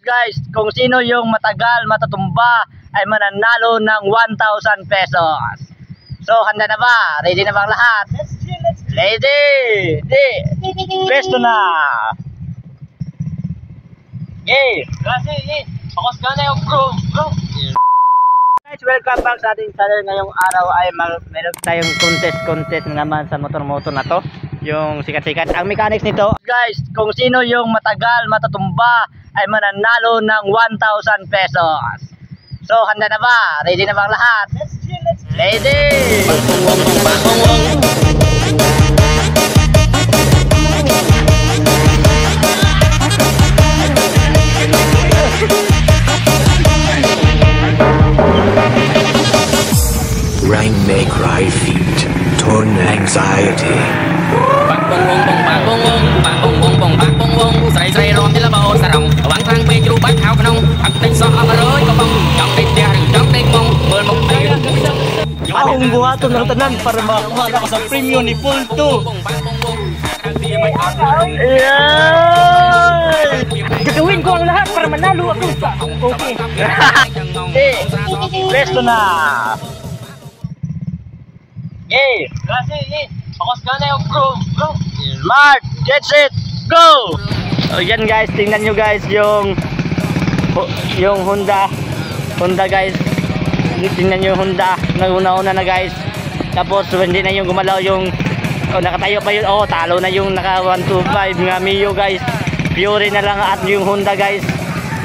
Guys, kung sino yung matagal matatumba ay mananalo ng 1,000 pesos. So, handa na ba? Ready na ba ang lahat? Ready! Pesto na! Yay! Focus ka na yung bro! Guys, welcome back sa ating channel. Ngayong araw ay meron tayong contest naman sa motor na to. Yung sikat-sikat. Ang mechanics nito, guys, kung sino yung matagal matatumba ay mananalo ng 1,000 pesos. So, handa na ba? Ready na ba ang lahat? Ready! Rain make right feet, torn anxiety. Akong buhaton ng tanan para makakuha ako sa premium ni Pool 2. Gagawin ko ang lahat para manalo ako. Okay. Presto na. Yay! Focus ka na yung bro! Smart! Get set! Go! So yan guys, tingnan nyo guys yung Honda guys. Tingnan nyo yung Honda, naguna-una na guys. Tapos hindi na yung gumalaw yung nakatayo pa yun. Talo na yung naka 125 nga Mio guys. Fury na lang at yung Honda guys.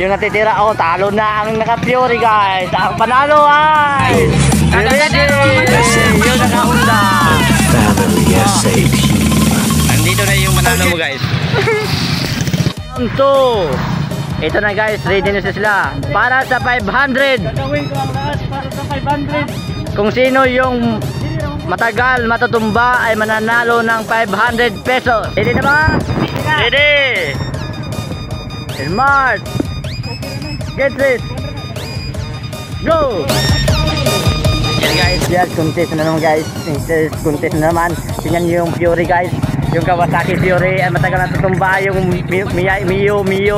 Yung natitira, talo na ang naka Fury guys. Ang panalo ay yung naka Honda. Family SAP. Andito na yung manalo mo guys. Round 2. Ito na guys, ready na sila para sa 500. Gagawin ko ang lahat para sa 500. Kung sino yung matagal matatumba ay mananalo ng 500 pesos. Ready na ba? Ready! Smart! Get this! Go! Yan guys, contest na naman guys. Contest na naman. Tingnan nyo yung Fury guys. Yung Kawasaki Fury ay matagal natutumba. Yung Mio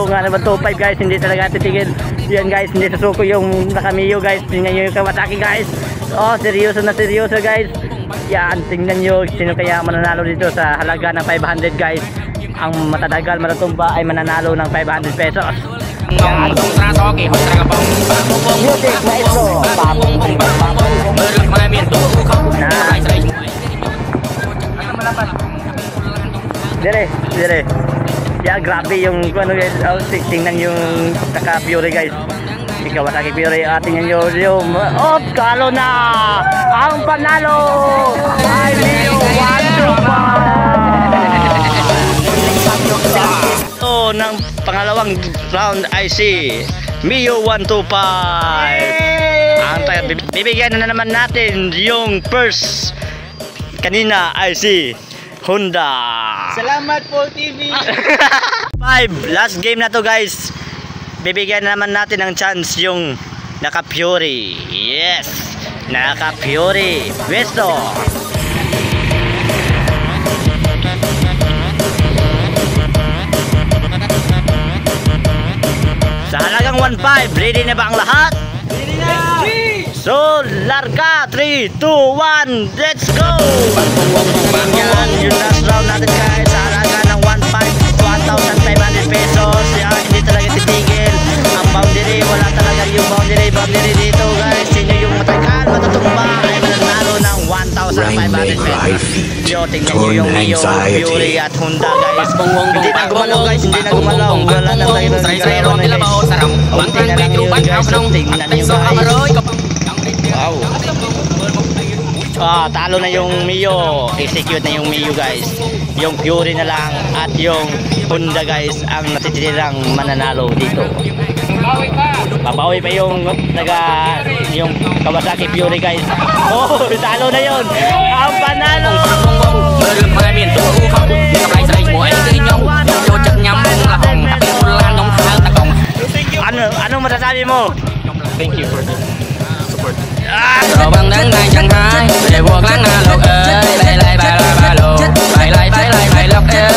nga naman 25 guys. Hindi talaga titigil. Yan guys, hindi susuko yung naka Mio guys. Tingnan nyo yung Kawasaki guys. Seryoso na seryoso guys. Yan, tingnan nyo sino kaya mananalo dito sa halaga ng 500 guys. Ang matatagal matatumba ay mananalo ng 500 pesos. Music maestro. Dire. Ya, grabe yung guys. Tingnan yung naka Fury guys. Ikaw Kawasaki Fury. Tingnan nyo yung talo na. Ang panalo ay Mio 125. Ng pangalawang round ay si Mio 125. Bibigyan na naman natin yung first kanina ay si Honda. Salamat po TV. 5 last game na to guys. Bibigyan na naman natin ng chance yung naka Fury. Yes, naka Fury Westo. Sa halagang 1.5, ready na ba ang lahat? Ready na! So, larga! 3, 2, 1, let's go! Yan, yung last round natin guys. Sa halaga ng 1,500 pesos. Yan, hindi talaga titigil. Ang boundary, wala talaga yung boundary dito guys. Sino yung matagal, matutumba ay mananalo ng 1,500 pesos. Yo, tingnan nyo yung Mio, Fury at Honda guys. Hindi na gumalaw guys, hindi na gumalaw. Wala na tayo ng gagawin na guys. Tingnan lang yun guys, tingnan nyo guys. Wow. Talo na yung Mio. Execute na yung Mio guys. Yung Fury na lang at yung Honda guys ang natitirang mananalo dito. Babawi pa yung yung Kawasaki Fury guys. Talo na yun. Ang panalo. Ano masasabi mo? Thank you for the support. Bằng đắng này chẳng hai để buộc lắng lộc ơi, lại lại bài lộc ơi.